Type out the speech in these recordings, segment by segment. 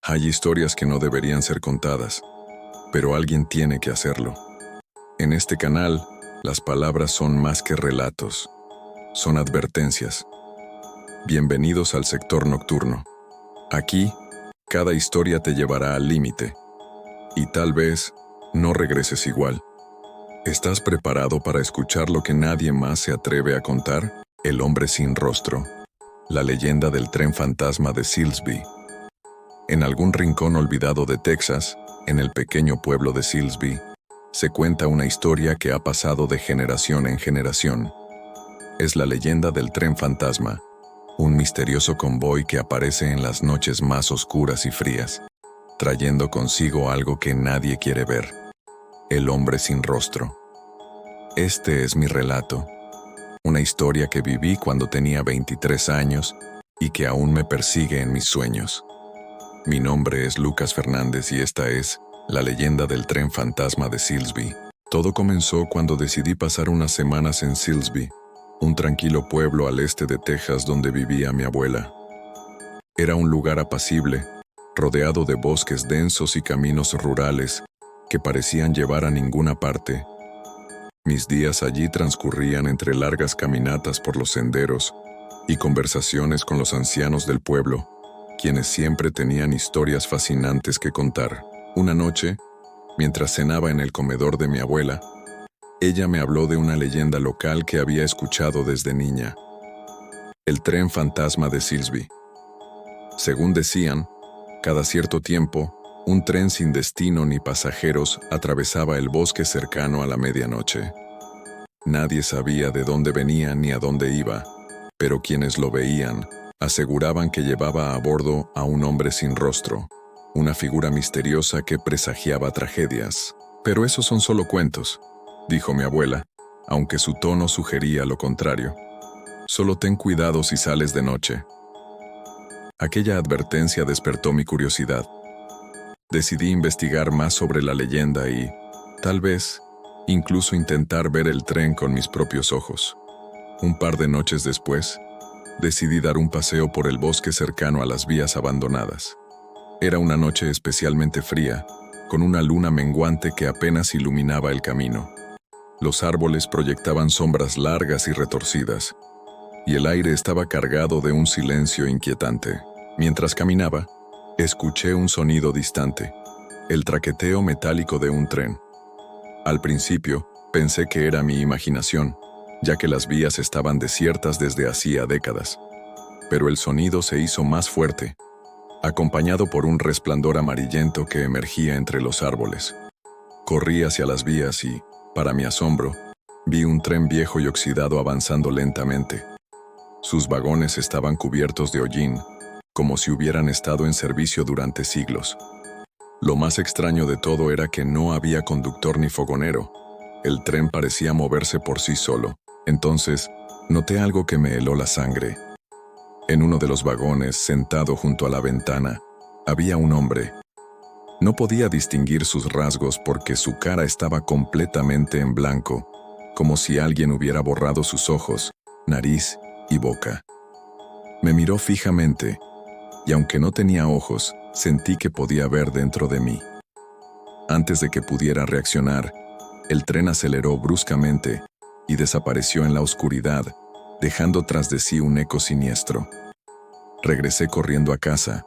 Hay historias que no deberían ser contadas, pero alguien tiene que hacerlo. En este canal, las palabras son más que relatos, son advertencias. Bienvenidos al sector nocturno. Aquí, cada historia te llevará al límite, y tal vez no regreses igual. ¿Estás preparado para escuchar lo que nadie más se atreve a contar? El hombre sin rostro. La leyenda del tren fantasma de Silsbee. En algún rincón olvidado de Texas, en el pequeño pueblo de Silsbee, se cuenta una historia que ha pasado de generación en generación. Es la leyenda del tren fantasma, un misterioso convoy que aparece en las noches más oscuras y frías, trayendo consigo algo que nadie quiere ver: el hombre sin rostro. Este es mi relato, una historia que viví cuando tenía 23 años y que aún me persigue en mis sueños. Mi nombre es Lucas Fernández y esta es la leyenda del tren fantasma de Silsbee. Todo comenzó cuando decidí pasar unas semanas en Silsbee, un tranquilo pueblo al este de Texas donde vivía mi abuela. Era un lugar apacible, rodeado de bosques densos y caminos rurales que parecían llevar a ninguna parte. Mis días allí transcurrían entre largas caminatas por los senderos y conversaciones con los ancianos del pueblo, quienes siempre tenían historias fascinantes que contar. Una noche, mientras cenaba en el comedor de mi abuela, ella me habló de una leyenda local que había escuchado desde niña: el tren fantasma de Silsbee. Según decían, cada cierto tiempo, un tren sin destino ni pasajeros atravesaba el bosque cercano a la medianoche. Nadie sabía de dónde venía ni a dónde iba, pero quienes lo veían aseguraban que llevaba a bordo a un hombre sin rostro, una figura misteriosa que presagiaba tragedias. Pero esos son solo cuentos, dijo mi abuela, aunque su tono sugería lo contrario. Solo ten cuidado si sales de noche. Aquella advertencia despertó mi curiosidad. Decidí investigar más sobre la leyenda y, tal vez, incluso intentar ver el tren con mis propios ojos. Un par de noches después, decidí dar un paseo por el bosque cercano a las vías abandonadas. Era una noche especialmente fría, con una luna menguante que apenas iluminaba el camino. Los árboles proyectaban sombras largas y retorcidas, y el aire estaba cargado de un silencio inquietante. Mientras caminaba, escuché un sonido distante, el traqueteo metálico de un tren. Al principio, pensé que era mi imaginación, ya que las vías estaban desiertas desde hacía décadas. Pero el sonido se hizo más fuerte, acompañado por un resplandor amarillento que emergía entre los árboles. Corrí hacia las vías y, para mi asombro, vi un tren viejo y oxidado avanzando lentamente. Sus vagones estaban cubiertos de hollín, como si hubieran estado en servicio durante siglos. Lo más extraño de todo era que no había conductor ni fogonero. El tren parecía moverse por sí solo. Entonces, noté algo que me heló la sangre. En uno de los vagones, sentado junto a la ventana, había un hombre. No podía distinguir sus rasgos porque su cara estaba completamente en blanco, como si alguien hubiera borrado sus ojos, nariz y boca. Me miró fijamente, y aunque no tenía ojos, sentí que podía ver dentro de mí. Antes de que pudiera reaccionar, el tren aceleró bruscamente y desapareció en la oscuridad, dejando tras de sí un eco siniestro. Regresé corriendo a casa,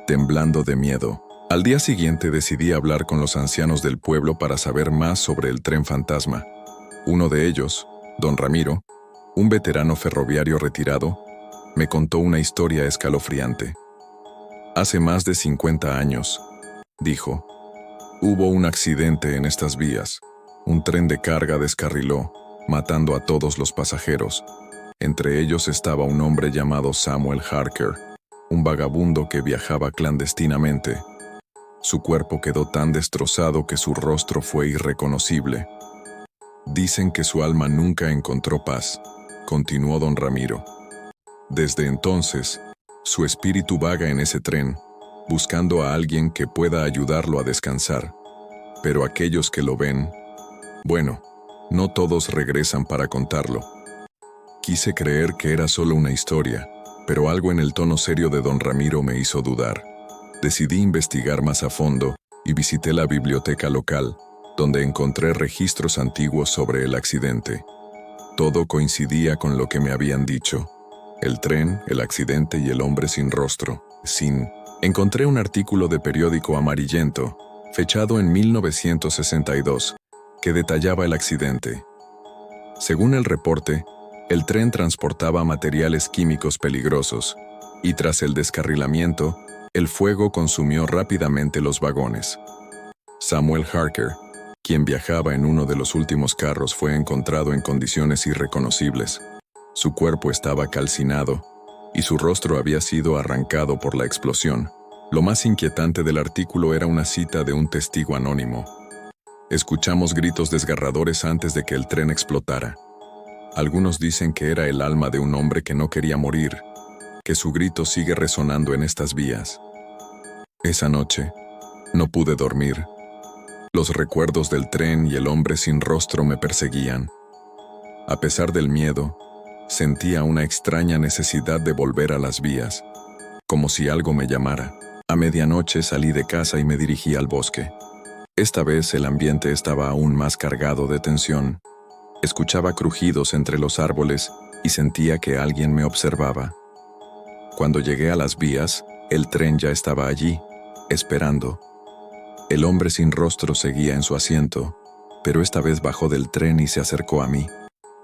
temblando de miedo. Al día siguiente decidí hablar con los ancianos del pueblo para saber más sobre el tren fantasma. Uno de ellos, don Ramiro, un veterano ferroviario retirado, me contó una historia escalofriante. Hace más de 50 años, dijo, hubo un accidente en estas vías. Un tren de carga descarriló, matando a todos los pasajeros. Entre ellos estaba un hombre llamado Samuel Harker, un vagabundo que viajaba clandestinamente. Su cuerpo quedó tan destrozado que su rostro fue irreconocible. Dicen que su alma nunca encontró paz, continuó don Ramiro. Desde entonces, su espíritu vaga en ese tren, buscando a alguien que pueda ayudarlo a descansar. Pero aquellos que lo ven, bueno, no todos regresan para contarlo. Quise creer que era solo una historia, pero algo en el tono serio de don Ramiro me hizo dudar. Decidí investigar más a fondo y visité la biblioteca local, donde encontré registros antiguos sobre el accidente. Todo coincidía con lo que me habían dicho: el tren, el accidente y el hombre sin rostro. Encontré un artículo de periódico amarillento, fechado en 1962, que detallaba el accidente. Según el reporte, el tren transportaba materiales químicos peligrosos, y tras el descarrilamiento, el fuego consumió rápidamente los vagones. Samuel Harker, quien viajaba en uno de los últimos carros, fue encontrado en condiciones irreconocibles. Su cuerpo estaba calcinado y su rostro había sido arrancado por la explosión. Lo más inquietante del artículo era una cita de un testigo anónimo. Escuchamos gritos desgarradores antes de que el tren explotara. Algunos dicen que era el alma de un hombre que no quería morir, que su grito sigue resonando en estas vías. Esa noche, no pude dormir. Los recuerdos del tren y el hombre sin rostro me perseguían. A pesar del miedo, sentía una extraña necesidad de volver a las vías, como si algo me llamara. A medianoche salí de casa y me dirigí al bosque. Esta vez el ambiente estaba aún más cargado de tensión. Escuchaba crujidos entre los árboles y sentía que alguien me observaba. Cuando llegué a las vías, el tren ya estaba allí, esperando. El hombre sin rostro seguía en su asiento, pero esta vez bajó del tren y se acercó a mí.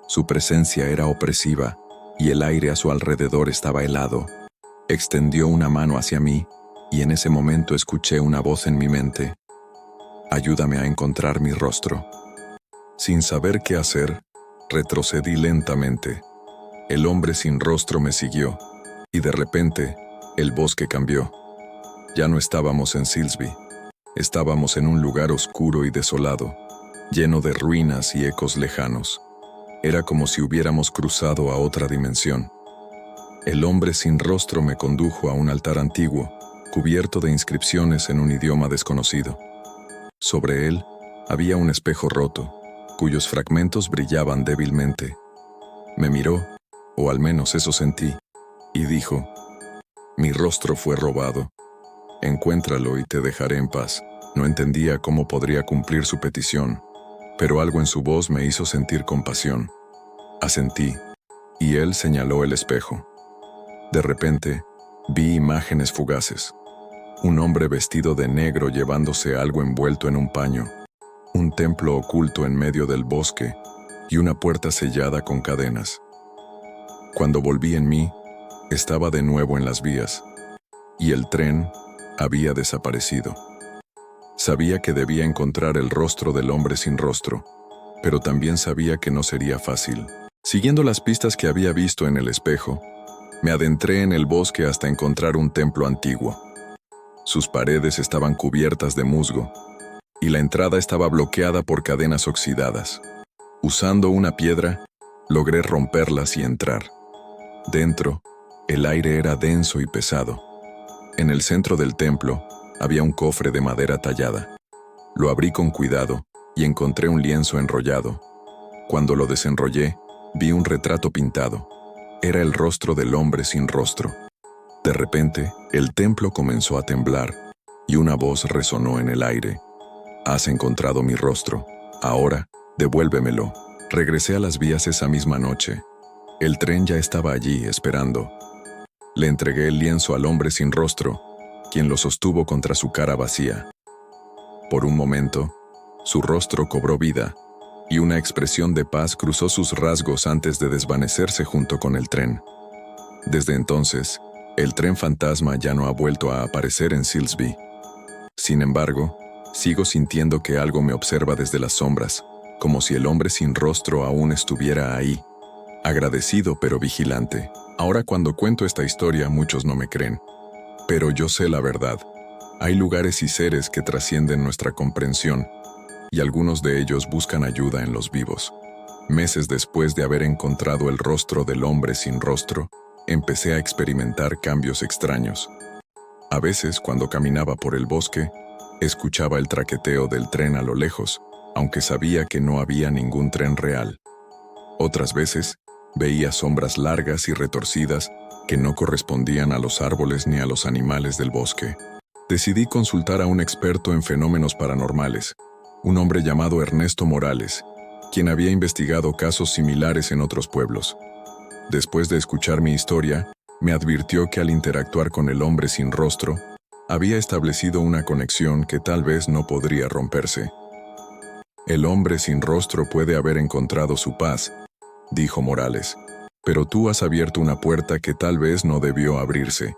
Su presencia era opresiva, y el aire a su alrededor estaba helado. Extendió una mano hacia mí, y en ese momento escuché una voz en mi mente: «Ayúdame a encontrar mi rostro». Sin saber qué hacer, retrocedí lentamente. El hombre sin rostro me siguió, y de repente, el bosque cambió. Ya no estábamos en Silsby. Estábamos en un lugar oscuro y desolado, lleno de ruinas y ecos lejanos. Era como si hubiéramos cruzado a otra dimensión. El hombre sin rostro me condujo a un altar antiguo, cubierto de inscripciones en un idioma desconocido. Sobre él había un espejo roto, cuyos fragmentos brillaban débilmente. Me miró, o al menos eso sentí, y dijo: «Mi rostro fue robado. Encuéntralo y te dejaré en paz». No entendía cómo podría cumplir su petición, pero algo en su voz me hizo sentir compasión. Asentí, y él señaló el espejo. De repente, vi imágenes fugaces. Un hombre vestido de negro llevándose algo envuelto en un paño, un templo oculto en medio del bosque y una puerta sellada con cadenas. Cuando volví en mí, estaba de nuevo en las vías, y el tren había desaparecido. Sabía que debía encontrar el rostro del hombre sin rostro, pero también sabía que no sería fácil. Siguiendo las pistas que había visto en el espejo, me adentré en el bosque hasta encontrar un templo antiguo. Sus paredes estaban cubiertas de musgo, y la entrada estaba bloqueada por cadenas oxidadas. Usando una piedra, logré romperlas y entrar. Dentro, el aire era denso y pesado. En el centro del templo, había un cofre de madera tallada. Lo abrí con cuidado y encontré un lienzo enrollado. Cuando lo desenrollé, vi un retrato pintado. Era el rostro del hombre sin rostro. De repente, el templo comenzó a temblar y una voz resonó en el aire: «Has encontrado mi rostro. Ahora, devuélvemelo». Regresé a las vías esa misma noche. El tren ya estaba allí, esperando. Le entregué el lienzo al hombre sin rostro, quien lo sostuvo contra su cara vacía. Por un momento, su rostro cobró vida, y una expresión de paz cruzó sus rasgos antes de desvanecerse junto con el tren. Desde entonces, el tren fantasma ya no ha vuelto a aparecer en Silsby. Sin embargo, sigo sintiendo que algo me observa desde las sombras, como si el hombre sin rostro aún estuviera ahí, agradecido pero vigilante. Ahora, cuando cuento esta historia, muchos no me creen. Pero yo sé la verdad. Hay lugares y seres que trascienden nuestra comprensión, y algunos de ellos buscan ayuda en los vivos. Meses después de haber encontrado el rostro del hombre sin rostro, empecé a experimentar cambios extraños. A veces, cuando caminaba por el bosque, escuchaba el traqueteo del tren a lo lejos, aunque sabía que no había ningún tren real. Otras veces, veía sombras largas y retorcidas que no correspondían a los árboles ni a los animales del bosque. Decidí consultar a un experto en fenómenos paranormales, un hombre llamado Ernesto Morales, quien había investigado casos similares en otros pueblos. Después de escuchar mi historia, me advirtió que al interactuar con el hombre sin rostro, había establecido una conexión que tal vez no podría romperse. El hombre sin rostro puede haber encontrado su paz, dijo Morales, pero tú has abierto una puerta que tal vez no debió abrirse.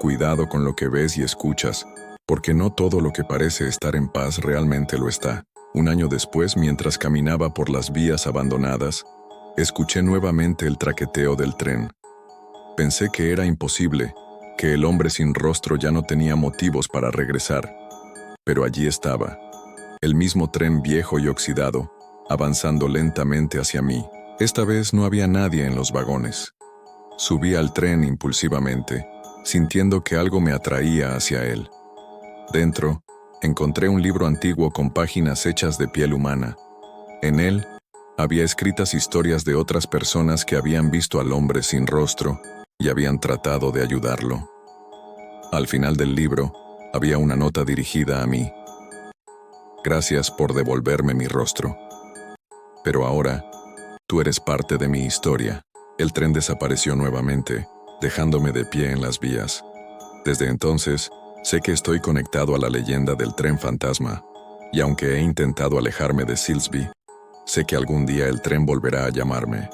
Cuidado con lo que ves y escuchas, porque no todo lo que parece estar en paz realmente lo está. Un año después, mientras caminaba por las vías abandonadas, escuché nuevamente el traqueteo del tren. Pensé que era imposible, que el hombre sin rostro ya no tenía motivos para regresar. Pero allí estaba, el mismo tren viejo y oxidado, avanzando lentamente hacia mí. Esta vez no había nadie en los vagones. Subí al tren impulsivamente, sintiendo que algo me atraía hacia él. Dentro, encontré un libro antiguo con páginas hechas de piel humana. En él, había escritas historias de otras personas que habían visto al hombre sin rostro y habían tratado de ayudarlo. Al final del libro, había una nota dirigida a mí. Gracias por devolverme mi rostro. Pero ahora, tú eres parte de mi historia. El tren desapareció nuevamente, dejándome de pie en las vías. Desde entonces, sé que estoy conectado a la leyenda del tren fantasma, y aunque he intentado alejarme de Silsby, sé que algún día el tren volverá a llamarme.